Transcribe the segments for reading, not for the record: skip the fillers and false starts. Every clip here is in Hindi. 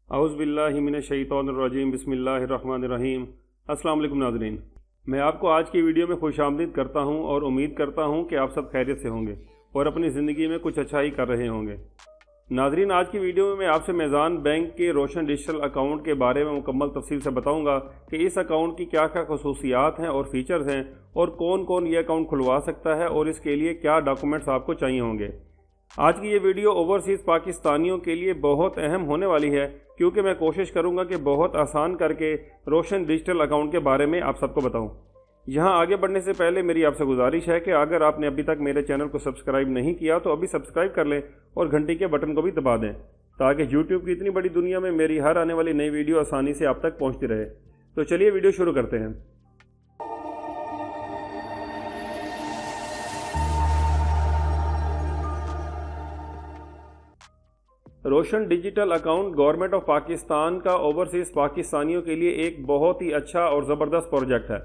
औज़ुबिल्लाहि मिनश्शैतानिर्रजीम बिस्मिल्लाहिर्रहमानिर्रहीम। अस्सलाम वालेकुम नाज़रीन, मैं आपको आज की वीडियो में खुशामदीद करता हूं और उम्मीद करता हूं कि आप सब खैरियत से होंगे और अपनी ज़िंदगी में कुछ अच्छा ही कर रहे होंगे। नाज़रीन, आज की वीडियो में मैं आपसे मेज़ान बैंक के रोशन डिजिटल अकाउंट के बारे में मुकम्मल तफसील से बताऊंगा कि इस अकाउंट की क्या क्या खसूसियात हैं और फीचर्स हैं और कौन कौन ये अकाउंट खुलवा सकता है और इसके लिए क्या डॉक्यूमेंट्स आपको चाहिए होंगे। आज की ये वीडियो ओवरसीज़ पाकिस्तानियों के लिए बहुत अहम होने वाली है, क्योंकि मैं कोशिश करूंगा कि बहुत आसान करके रोशन डिजिटल अकाउंट के बारे में आप सबको बताऊं। यहाँ आगे बढ़ने से पहले मेरी आपसे गुजारिश है कि अगर आपने अभी तक मेरे चैनल को सब्सक्राइब नहीं किया तो अभी सब्सक्राइब कर लें और घंटी के बटन को भी दबा दें, ताकि यूट्यूब की इतनी बड़ी दुनिया में मेरी हर आने वाली नई वीडियो आसानी से आप तक पहुँचती रहे। तो चलिए वीडियो शुरू करते हैं। Roshan digital account government of Pakistan का ओवरसीज़ पाकिस्तानियों के लिए एक बहुत ही अच्छा और ज़बरदस्त प्रोजेक्ट है।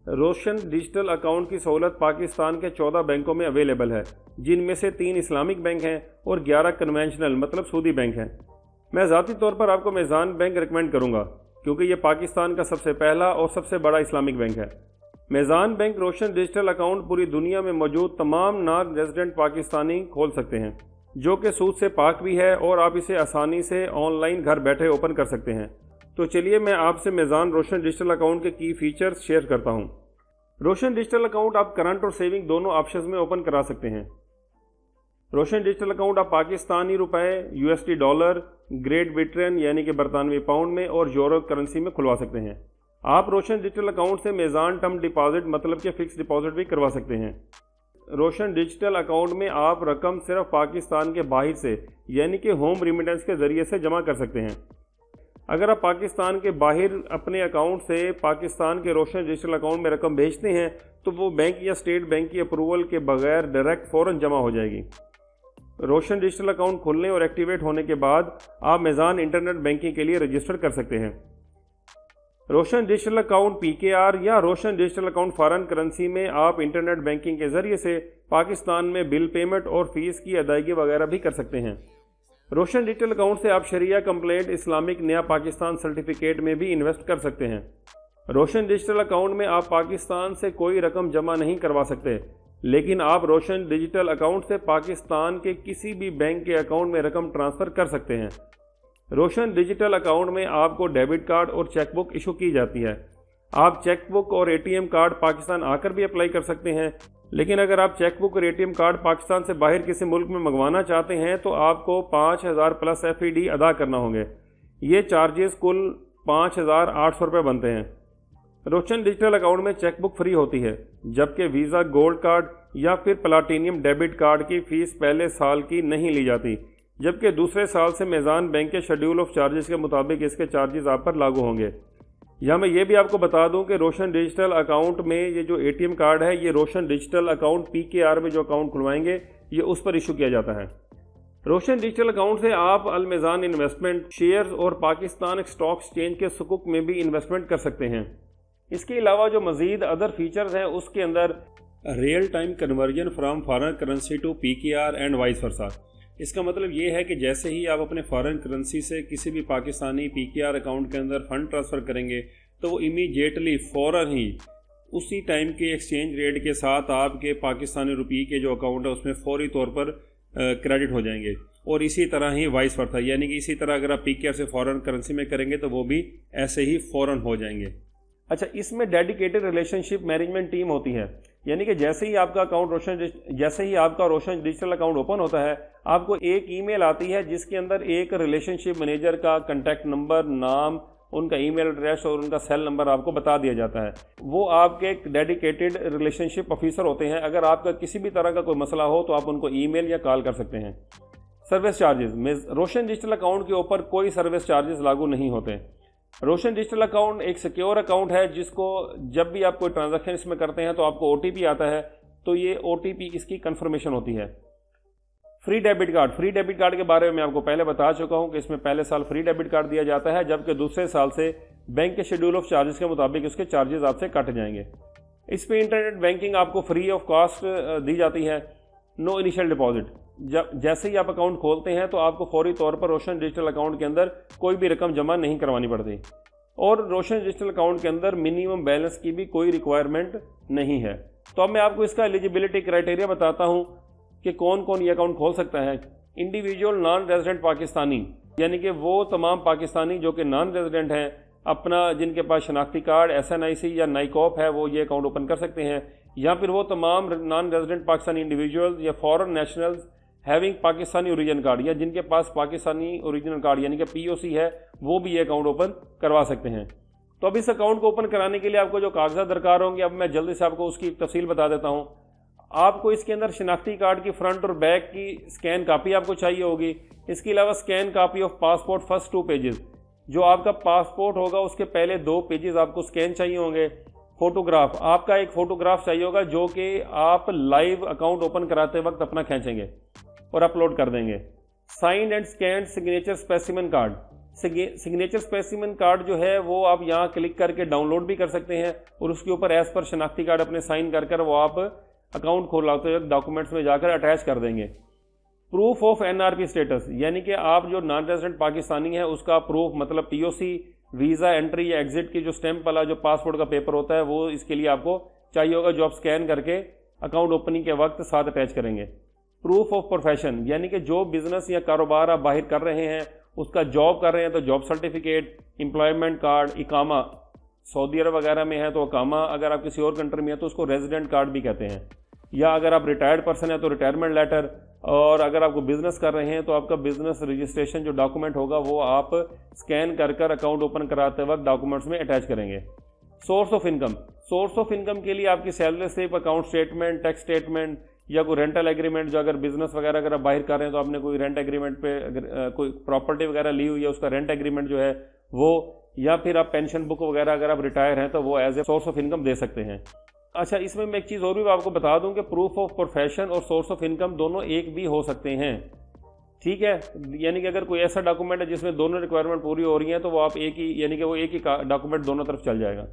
रोशन डिजिटल अकाउंट की सहूलत पाकिस्तान के 14 बैंकों में अवेलेबल है, जिनमें से 3 इस्लामिक बैंक हैं और 11 कन्वेंशनल मतलब सूदी बैंक हैं। मैं ज़ाती तौर पर आपको मेज़ान बैंक रिकमेंड करूँगा, क्योंकि ये पाकिस्तान का सबसे पहला और सबसे बड़ा इस्लामिक बैंक है। मेज़ान बैंक रोशन डिजिटल अकाउंट पूरी दुनिया में मौजूद तमाम नॉन रेजिडेंट पाकिस्तानी खोल सकते हैं, जो कि सूद से पाक भी है और आप इसे आसानी से ऑनलाइन घर बैठे ओपन कर सकते हैं। तो चलिए मैं आपसे मेज़ान रोशन डिजिटल अकाउंट के की फीचर्स शेयर करता हूं। रोशन डिजिटल अकाउंट आप करंट और सेविंग दोनों ऑप्शंस में ओपन करा सकते हैं। रोशन डिजिटल अकाउंट आप पाकिस्तानी रुपए, यूएसडी डॉलर, ग्रेट ब्रिटेन यानी कि बरतानवी पाउंड में और यूरो करेंसी में खुलवा सकते हैं। आप रोशन डिजिटल अकाउंट से मेज़ान टर्म डिपॉजिट मतलब कि फिक्स डिपॉजिट भी करवा सकते हैं। रोशन डिजिटल अकाउंट में आप रकम सिर्फ पाकिस्तान के बाहर से यानी कि होम रेमिटेंस के ज़रिए से जमा कर सकते हैं। अगर आप पाकिस्तान के बाहर अपने अकाउंट से पाकिस्तान के रोशन डिजिटल अकाउंट में रकम भेजते हैं तो वो बैंक या स्टेट बैंक की अप्रूवल के बगैर डायरेक्ट फ़ौरन जमा हो जाएगी। रोशन डिजिटल अकाउंट खुलने और एक्टिवेट होने के बाद आप मेज़ान इंटरनेट बैंकिंग के लिए रजिस्टर कर सकते हैं। रोशन डिजिटल अकाउंट PKR या रोशन डिजिटल अकाउंट फॉरेन करेंसी में आप इंटरनेट बैंकिंग के ज़रिए से पाकिस्तान में बिल पेमेंट और फीस की अदायगी वगैरह भी कर सकते हैं। रोशन डिजिटल अकाउंट से आप शरिया कंप्लीट इस्लामिक नया पाकिस्तान सर्टिफिकेट में भी इन्वेस्ट कर सकते हैं। रोशन डिजिटल अकाउंट में आप पाकिस्तान से कोई रकम जमा नहीं करवा सकते, लेकिन आप रोशन डिजिटल अकाउंट से पाकिस्तान के किसी भी बैंक के अकाउंट में रकम ट्रांसफ़र कर सकते हैं। रोशन डिजिटल अकाउंट में आपको डेबिट कार्ड और चेकबुक इशू की जाती है। आप चेकबुक और ATM कार्ड पाकिस्तान आकर भी अप्लाई कर सकते हैं, लेकिन अगर आप चेकबुक और ATM कार्ड पाकिस्तान से बाहर किसी मुल्क में मंगवाना चाहते हैं तो आपको 5000 प्लस FED अदा करना होंगे। ये चार्जेस कुल 5800 रुपये बनते हैं। रोशन डिजिटल अकाउंट में चेकबुक फ्री होती है, जबकि वीज़ा गोल्ड कार्ड या फिर प्लाटीनियम डेबिट कार्ड की फ़ीस पहले साल की नहीं ली जाती, जबकि दूसरे साल से मेज़ान बैंक के शेड्यूल ऑफ चार्जेस के मुताबिक इसके चार्जेस आप पर लागू होंगे। या मैं ये भी आपको बता दूं कि रोशन डिजिटल अकाउंट में ये जो ATM कार्ड है, ये रोशन डिजिटल अकाउंट PKR में जो अकाउंट खुलवाएंगे ये उस पर इशू किया जाता है। रोशन डिजिटल अकाउंट से आप अल मेज़ान इन्वेस्टमेंट शेयर्स और पाकिस्तान स्टॉक एक्सचेंज के सुकूक में भी इन्वेस्टमेंट कर सकते हैं। इसके अलावा जो मज़ीद अदर फीचर्स हैं उसके अंदर real time conversion from foreign currency to PKR and vice versa. इसका मतलब ये है कि जैसे ही आप अपने फॉरेन करेंसी से किसी भी पाकिस्तानी PKR अकाउंट के अंदर फ़ंड ट्रांसफ़र करेंगे तो वो इमीडिएटली फ़ौरन ही उसी टाइम के एक्सचेंज रेट के साथ आपके पाकिस्तानी रुपये के जो अकाउंट है उसमें फौरी तौर पर क्रेडिट हो जाएंगे। और इसी तरह ही वाइस वर्सा, यानी कि इसी तरह अगर आप PKR से फॉरेन करेंसी में करेंगे तो वो भी ऐसे ही फ़ौरन हो जाएंगे। अच्छा, इसमें डेडिकेटेड रिलेशनशिप मैनेजमेंट टीम होती है, यानी कि जैसे ही आपका रोशन डिजिटल अकाउंट ओपन होता है आपको एक ईमेल आती है जिसके अंदर एक रिलेशनशिप मैनेजर का कॉन्टैक्ट नंबर, नाम, उनका ईमेल एड्रेस और उनका सेल नंबर आपको बता दिया जाता है। वो आपके एक डेडिकेटेड रिलेशनशिप ऑफिसर होते हैं। अगर आपका किसी भी तरह का कोई मसला हो तो आप उनको ईमेल या कॉल कर सकते हैं। सर्विस चार्जेस, रोशन डिजिटल अकाउंट के ऊपर कोई सर्विस चार्जेस लागू नहीं होते। रोशन डिजिटल अकाउंट एक सिक्योर अकाउंट है, जिसको जब भी आप कोई ट्रांजैक्शन इसमें करते हैं तो आपको OTP आता है, तो ये OTP इसकी कंफर्मेशन होती है। फ्री डेबिट कार्ड के बारे में मैं आपको पहले बता चुका हूं कि इसमें पहले साल फ्री डेबिट कार्ड दिया जाता है, जबकि दूसरे साल से बैंक के शेड्यूल ऑफ चार्जेस के मुताबिक उसके चार्जेस आपसे कट जाएंगे। इस पर इंटरनेट बैंकिंग आपको फ्री ऑफ कॉस्ट दी जाती है। नो इनिशियल डिपॉजिट, जब जैसे ही आप अकाउंट खोलते हैं तो आपको फौरी तौर पर रोशन डिजिटल अकाउंट के अंदर कोई भी रकम जमा नहीं करवानी पड़ती और रोशन डिजिटल अकाउंट के अंदर मिनिमम बैलेंस की भी कोई रिक्वायरमेंट नहीं है। तो अब मैं आपको इसका एलिजिबिलिटी क्राइटेरिया बताता हूँ कि कौन कौन ये अकाउंट खोल सकता है। इंडिविजुअल नॉन रेजिडेंट पाकिस्तानी, यानी कि वो तमाम पाकिस्तानी जो कि नॉन रेजिडेंट हैं, अपना जिनके पास शनाख्ती कार्ड, SNIC या नाइकॉप है, वो ये अकाउंट ओपन कर सकते हैं। या फिर वो तमाम नॉन रेजिडेंट पाकिस्तानी इंडिविजुअल्स या foreign nationals having Pakistani origin card, या जिनके पास पाकिस्तानी ओरिजिनल कार्ड यानी कि POC है, वो भी ये अकाउंट ओपन करवा सकते हैं। तो अब इस अकाउंट को ओपन कराने के लिए आपको जो कागजात दरकार होंगे, अब मैं जल्दी से आपको उसकी तफसील बता देता हूँ। आपको इसके अंदर शनाख्ती कार्ड की फ्रंट और बैक की स्कैन कापी आपको चाहिए होगी। इसके अलावा scan copy of passport first 2 pages, जो आपका पासपोर्ट होगा उसके पहले 2 पेजेस आपको स्कैन चाहिए होंगे। फोटोग्राफ, आपका एक फ़ोटोग्राफ चाहिए होगा जो कि आप लाइव अकाउंट ओपन कराते वक्त अपना खींचेंगे और अपलोड कर देंगे। Signed and scanned signature specimen card, signature specimen card जो है वो आप यहाँ क्लिक करके डाउनलोड भी कर सकते हैं और उसके ऊपर एज पर शनाख्ती कार्ड अपने साइन कर वो आप अकाउंट खोलाते वक्त डॉक्यूमेंट्स में जाकर अटैच कर देंगे। प्रूफ ऑफ NRP स्टेटस, यानी कि आप जो नॉन रेजिडेंट पाकिस्तानी है उसका प्रूफ, मतलब POC, वीज़ा एंट्री या एग्जिट की जो स्टैंप वाला जो पासपोर्ट का पेपर होता है वो इसके लिए आपको चाहिए होगा, जो आप स्कैन करके अकाउंट ओपनिंग के वक्त साथ अटैच करेंगे। प्रूफ ऑफ प्रोफेशन, यानी कि जो बिजनेस या कारोबार आप बाहर कर रहे हैं, उसका जॉब कर रहे हैं तो जॉब सर्टिफिकेट, एम्प्लॉयमेंट कार्ड, इकामा, सऊदी अरब वगैरह में है तो इकामा, अगर आप किसी और कंट्री में है तो उसको रेजिडेंट कार्ड भी कहते हैं, या अगर आप रिटायर्ड पर्सन है तो रिटायरमेंट लेटर, और अगर आपको बिजनेस कर रहे हैं तो आपका बिजनेस रजिस्ट्रेशन जो डॉक्यूमेंट होगा वो आप स्कैन कर अकाउंट ओपन कराते वक्त डॉक्यूमेंट्स में अटैच करेंगे। Source of income, source of income के लिए आपकी salary slip, account statement, tax statement या कोई रेंटल एग्रीमेंट, जो अगर बिजनेस वगैरह अगर आप बाहर कर रहे हैं तो आपने कोई रेंट एग्रीमेंट पे अगर कोई प्रॉपर्टी वगैरह ली हुई है उसका रेंट एग्रीमेंट जो है वो, या फिर आप पेंशन बुक वगैरह अगर आप रिटायर हैं तो वो as a source of income दे सकते हैं। अच्छा, इसमें मैं एक चीज़ और भी आपको बता दूं कि प्रूफ ऑफ प्रोफेशन और सोर्स ऑफ इनकम दोनों एक भी हो सकते हैं, ठीक है। यानी कि अगर कोई ऐसा डॉक्यूमेंट है जिसमें दोनों रिक्वायरमेंट पूरी हो रही हैं तो वो आप एक ही, यानी कि वो एक ही डॉक्यूमेंट दोनों तरफ चल जाएगा।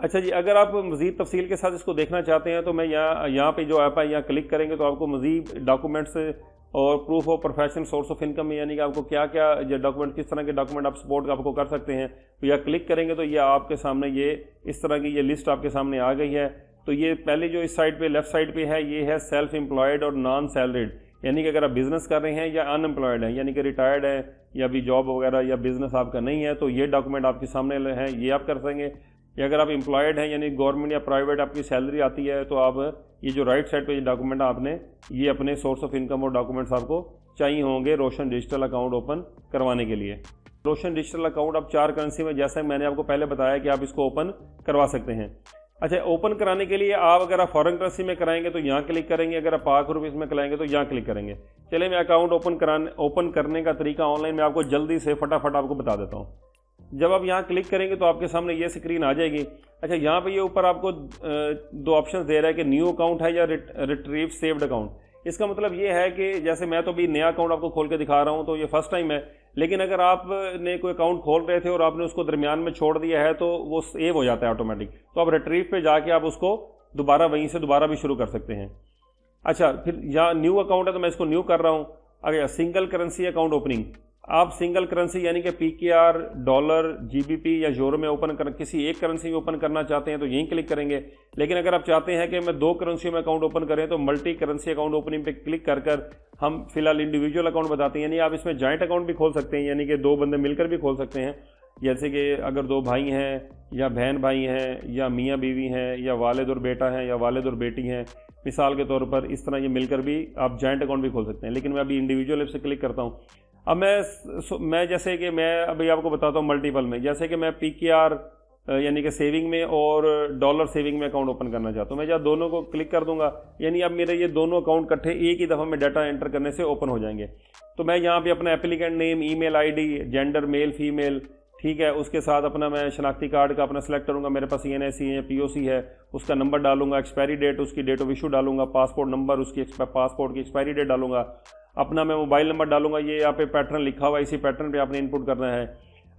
अच्छा जी, अगर आप मज़ीद तफसील के साथ इसको देखना चाहते हैं तो मैं यहाँ पे जो ऐप है यहाँ क्लिक करेंगे तो आपको मज़ीद डॉक्यूमेंट्स और proof of profession, source of income, यानी कि आपको क्या क्या ये डॉक्यूमेंट, किस तरह के डॉक्यूमेंट आप सपोर्ट आपको कर सकते हैं, तो या क्लिक करेंगे तो ये आपके सामने ये इस तरह की ये लिस्ट आपके सामने आ गई है। तो ये पहले जो इस साइड पे लेफ्ट साइड पे है ये है सेल्फ एम्प्लॉयड और नॉन सैलरीड, यानी कि अगर आप बिजनेस कर रहे हैं या अनएम्प्लॉयड हैं, यानी कि रिटायर्ड है या अभी जॉब वगैरह या बिजनेस आपका नहीं है, तो ये डॉक्यूमेंट आपके सामने है, ये आप कर सकेंगे। या अगर आप एम्प्लॉयड हैं यानी गवर्नमेंट या प्राइवेट आपकी सैलरी आती है तो आप ये जो राइट साइड पे ये डॉक्यूमेंट आपने ये अपने सोर्स ऑफ इनकम और डॉक्यूमेंट्स आपको चाहिए होंगे रोशन डिजिटल अकाउंट ओपन करवाने के लिए। रोशन डिजिटल अकाउंट आप 4 करेंसी में, जैसे मैंने आपको पहले बताया कि आप इसको ओपन करवा सकते हैं। अच्छा, ओपन कराने के लिए आप अगर आप फॉरेन करेंसी में कराएंगे तो यहाँ क्लिक करेंगे, अगर आप पाक रुपीज़ में कराएंगे तो यहाँ क्लिक करेंगे। चलिए मैं अकाउंट ओपन करने का तरीका ऑनलाइन में आपको जल्दी से फटाफट आपको बता देता हूँ। जब आप यहाँ क्लिक करेंगे तो आपके सामने ये स्क्रीन आ जाएगी। अच्छा, यहाँ पे ये ऊपर आपको 2 ऑप्शन दे रहा है कि न्यू अकाउंट है या रिट्रीव सेव्ड अकाउंट। इसका मतलब ये है कि जैसे मैं तो अभी नया अकाउंट आपको खोल के दिखा रहा हूँ तो ये फर्स्ट टाइम है, लेकिन अगर आपने कोई अकाउंट खोल रहे थे और आपने उसको दरमियान में छोड़ दिया है तो वो सेव हो जाता है ऑटोमेटिक, तो आप रिट्रीव पे जाके आप उसको दोबारा वहीं से दोबारा भी शुरू कर सकते हैं। अच्छा, फिर यहाँ न्यू अकाउंट है तो मैं इसको न्यू कर रहा हूँ। अगर सिंगल करेंसी अकाउंट ओपनिंग, आप सिंगल करेंसी यानी कि PKR, डॉलर, GBP या यूरो में किसी एक करेंसी में ओपन करना चाहते हैं तो यहीं क्लिक करेंगे। लेकिन अगर आप चाहते हैं कि मैं 2 करेंसी में अकाउंट ओपन करें तो मल्टी करेंसी अकाउंट ओपनिंग पे क्लिक कर हम फिलहाल इंडिविजुअल अकाउंट बताते हैं, यानी आप इसमें जॉइंट अकाउंट भी खोल सकते हैं, यानी कि 2 बंदे मिलकर भी खोल सकते हैं। जैसे कि अगर 2 भाई हैं या बहन भाई हैं या मियाँ बीवी हैं या वालिद और बेटा है या वालिद और बेटी हैं, मिसाल के तौर पर इस तरह ये मिलकर भी आप जॉइंट अकाउंट भी खोल सकते हैं। लेकिन मैं अभी इंडिविजुअल से क्लिक करता हूँ। अब मैं जैसे कि मैं अभी आपको बताता हूँ मल्टीपल में, जैसे कि मैं PKR यानी कि सेविंग में और डॉलर सेविंग में अकाउंट ओपन करना चाहता हूँ। मैं जहाँ दोनों को क्लिक कर दूंगा, यानी अब मेरे ये दोनों अकाउंट इकट्ठे एक ही दफ़ा में डाटा एंटर करने से ओपन हो जाएंगे। तो मैं यहाँ पे अपना applicant name, email ID, gender male female, ठीक है, उसके साथ अपना मैं शनाख्ती कार्ड का अपना सेलेक्ट करूँगा, मेरे पास NIC है, POC है, उसका नंबर डालूंगा, एक्सपायरी डेट उसकी डेट ऑफ इशू डालूंगा, पासपोर्ट नंबर उसकी पासपोर्ट की एक्सपायरी डेट डालूंगा, अपना मैं मोबाइल नंबर डालूंगा, ये यहाँ पे पैटर्न लिखा हुआ है, इसी पैटर्न पे आपने इनपुट करना है।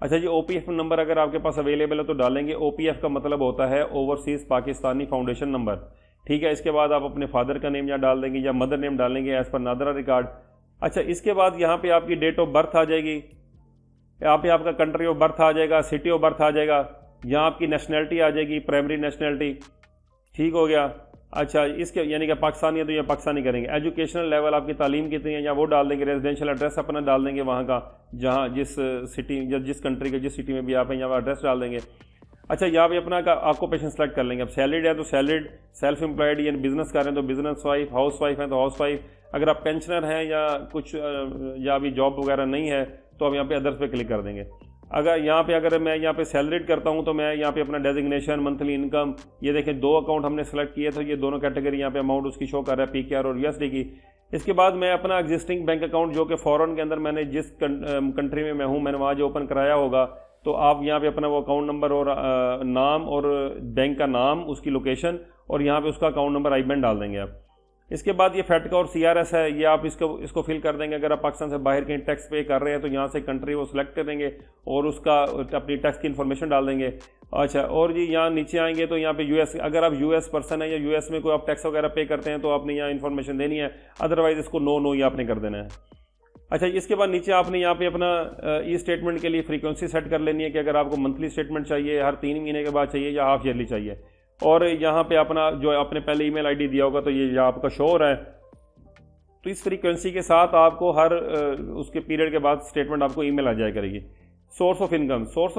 अच्छा जी, OPF नंबर अगर आपके पास अवेलेबल है तो डालेंगे। OPF का मतलब होता है ओवरसीज़ पाकिस्तानी फाउंडेशन नंबर, ठीक है। इसके बाद आप अपने फादर का नेम यहाँ डाल देंगे या मदर नेम डालेंगे एज़ पर नादरा रिकॉर्ड। अच्छा, इसके बाद यहाँ पे आपकी डेट ऑफ बर्थ आ जाएगी, यहाँ पे आपका कंट्री ऑफ बर्थ आ जाएगा, सिटी ऑफ बर्थ आ जाएगा, यहाँ आपकी नेशनैलिटी आ जाएगी, प्राइमरी नेशनैलिटी। ठीक हो गया। अच्छा, इसके यानी कि पाकिस्तानी है तो ये पाकिस्तानी करेंगे। एजुकेशनल लेवल आपकी तालीम कितनी है या वो डाल देंगे। रेजिडेंशियल एड्रेस अपना डाल देंगे वहाँ का, जहाँ जिस सिटी या जिस कंट्री के जिस सिटी में भी आप हैं यहाँ एड्रेस डाल देंगे। अच्छा, यहाँ पे अपना का ऑक्यूपेशन सेलेक्ट कर लेंगे। अब सैलरीड है तो सैलरीड, सेल्फ एम्प्लॉयड यानी बिजनेस कर रहे हैं तो बिजनेस वाइफ, हाउस वाइफ है तो हाउस वाइफ। अगर आप पेंशनर हैं या कुछ या अभी जॉब वगैरह नहीं है तो आप यहाँ पे अदर्स पे क्लिक कर देंगे। अगर मैं यहाँ पे सैलरीड करता हूँ तो मैं यहाँ पे अपना डेजिग्नेशन, मंथली इनकम, ये देखें 2 अकाउंट हमने सेलेक्ट किए थे, ये दोनों कैटेगरी यहाँ पे अमाउंट उसकी शो कर रहा है, PKR और USD की। इसके बाद मैं अपना एग्जिस्टिंग बैंक अकाउंट जो कि फॉरेन के अंदर मैंने जिस कंट्री में मैं हूँ मैंने वहाँ जो ओपन कराया होगा, तो आप यहाँ पे अपना वो अकाउंट नंबर और नाम और बैंक का नाम, उसकी लोकेशन और यहाँ पे उसका अकाउंट नंबर IBAN डाल देंगे आप। इसके बाद ये FATCA और CRS है, ये आप इसको फिल कर देंगे। अगर आप पाकिस्तान से बाहर कहीं टैक्स पे कर रहे हैं तो यहाँ से कंट्री वो सिलेक्ट करेंगे और उसका अपनी टैक्स की इन्फॉर्मेशन डाल देंगे। अच्छा, और जी यहाँ नीचे आएंगे तो यहाँ पे US, अगर आप US पर्सन है या US में कोई आप टैक्स वगैरह पे करते हैं तो आपने यहाँ इन्फॉर्मेशन देनी है, अदरवाइज इसको नो ही आपने कर देना है। अच्छा, इसके बाद नीचे आपने यहाँ पे अपना ई स्टेटमेंट के लिए फ्रीक्वेंसी सेट कर लेनी है कि अगर आपको मंथली स्टेटमेंट चाहिए, हर 3 महीने के बाद चाहिए या हाफ ईयरली चाहिए। और यहाँ पे अपना जो आपने पहले ईमेल आईडी दिया होगा तो ये यहाँ आपका शो हो रहा है। तो इस फ्रीक्वेंसी के साथ आपको हर उसके पीरियड के बाद स्टेटमेंट आपको ईमेल आ जाया करेगी। सोर्स ऑफ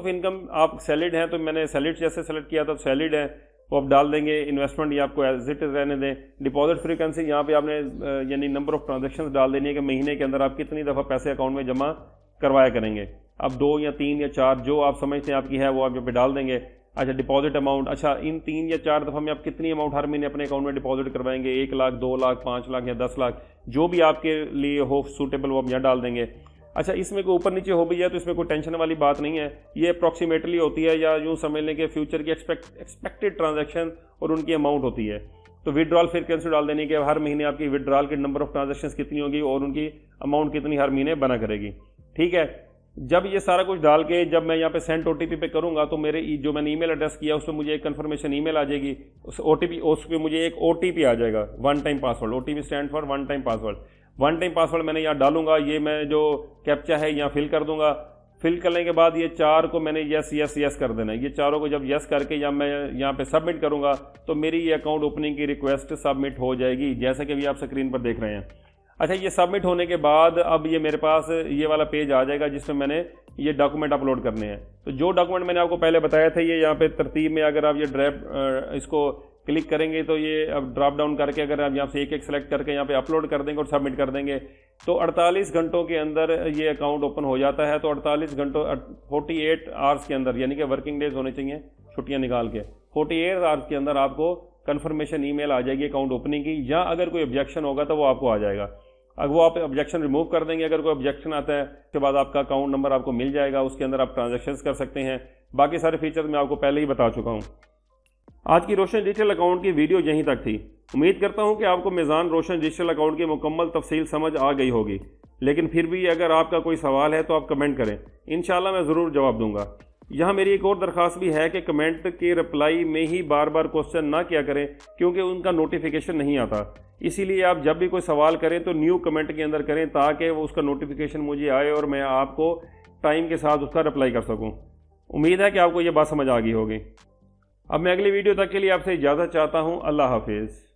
इनकम आप सैलरीड हैं तो मैंने सैलरीड जैसे सेलेक्ट किया था, सैलरीड है वो आप डाल देंगे। इन्वेस्टमेंट ये आपको एज इट रहने दें। डिपॉजिट फ्रीक्वेंसी यहाँ पे आपने यानी नंबर ऑफ ट्रांजेक्शन डाल देनी है कि महीने के अंदर आप कितनी दफ़ा पैसे अकाउंट में जमा करवाया करेंगे। अब 2 या 3 या 4 जो आप समझते हैं आपकी है वो आप यहाँ पे डाल देंगे। अच्छा, डिपॉजिट अमाउंट, अच्छा इन 3 या 4 दफ़ा में आप कितनी अमाउंट हर महीने अपने अकाउंट में डिपॉजिट करवाएंगे, 1 लाख, 2 लाख, 5 लाख या 10 लाख, जो भी आपके लिए हो सूटेबल वो आप यहाँ डाल देंगे। अच्छा, इसमें कोई ऊपर नीचे हो भी जाए तो इसमें कोई टेंशन वाली बात नहीं है, ये अप्रॉक्सीमेटली होती है या यूँ समझ लें कि फ्यूचर की एक्सपेक्टेड ट्रांजैक्शन और उनकी अमाउंट होती है। तो विड्रॉल फ्रीक्वेंसी डाल देनी कि हर महीने आपकी विड्रॉल की नंबर ऑफ ट्रांजैक्शंस कितनी होगी और उनकी अमाउंट कितनी हर महीने बना करेगी। ठीक है। जब ये सारा कुछ डाल के जब मैं यहाँ पे सेंड OTP पे करूँगा तो मेरे जो मैंने ईमेल एड्रेस किया उस पर मुझे एक कन्फर्मेशन ईमेल आ जाएगी। उस पर मुझे एक OTP आ जाएगा, 1 time password. OTP stand for 1 time password. 1 time password मैंने यहाँ डालूंगा, ये मैं जो कैप्चा है यहाँ फिल कर दूंगा। फिल करने के बाद ये 4 को मैंने यस कर देना है। ये चारों को जब यस करके या मैं यहाँ पे सबमिट करूँगा तो मेरी ये अकाउंट ओपनिंग की रिक्वेस्ट सबमिट हो जाएगी, जैसा कि अभी आप स्क्रीन पर देख रहे हैं। अच्छा, ये सबमिट होने के बाद अब ये मेरे पास ये वाला पेज आ जाएगा जिसमें मैंने ये डॉक्यूमेंट अपलोड करने हैं। तो जो डॉक्यूमेंट मैंने आपको पहले बताया था ये यहाँ पे तरतीब में, अगर आप ये इसको क्लिक करेंगे तो ये अब ड्रॉप डाउन करके अगर आप यहाँ से एक सेलेक्ट करके यहाँ पे अपलोड कर देंगे और सबमिट कर देंगे तो 48 घंटों के अंदर ये अकाउंट ओपन हो जाता है। तो 48 घंटों 48 आवर्स के अंदर, यानी कि वर्किंग डेज होने चाहिए छुट्टियाँ निकाल के, 48 आवर्स के अंदर आपको कन्फर्मेशन ईमेल आ जाएगी अकाउंट ओपनिंग की। या अगर कोई ऑब्जेक्शन होगा तो वो आपको आ जाएगा। अगर वो आप ऑब्जेक्शन रिमूव कर देंगे, अगर कोई ऑब्जेक्शन आता है उसके बाद आपका अकाउंट नंबर आपको मिल जाएगा, उसके अंदर आप ट्रांजैक्शंस कर सकते हैं। बाकी सारे फीचर्स मैं आपको पहले ही बता चुका हूँ। आज की रोशन डिजिटल अकाउंट की वीडियो यहीं तक थी। उम्मीद करता हूँ कि आपको मिज़ान रोशन डिजिटल अकाउंट की मुकम्मल तफसील समझ आ गई होगी, लेकिन फिर भी अगर आपका कोई सवाल है तो आप कमेंट करें, इंशाल्लाह मैं ज़रूर जवाब दूंगा। यहाँ मेरी एक और दरख्वास्त भी है कि कमेंट के रिप्लाई में ही बार बार क्वेश्चन ना किया करें, क्योंकि उनका नोटिफिकेशन नहीं आता। इसीलिए आप जब भी कोई सवाल करें तो न्यू कमेंट के अंदर करें ताकि वो उसका नोटिफिकेशन मुझे आए और मैं आपको टाइम के साथ उसका रिप्लाई कर सकूँ। उम्मीद है कि आपको ये बात समझ आ गई होगी। अब मैं अगली वीडियो तक के लिए आपसे इजाज़त चाहता हूँ। अल्लाह हाफिज़।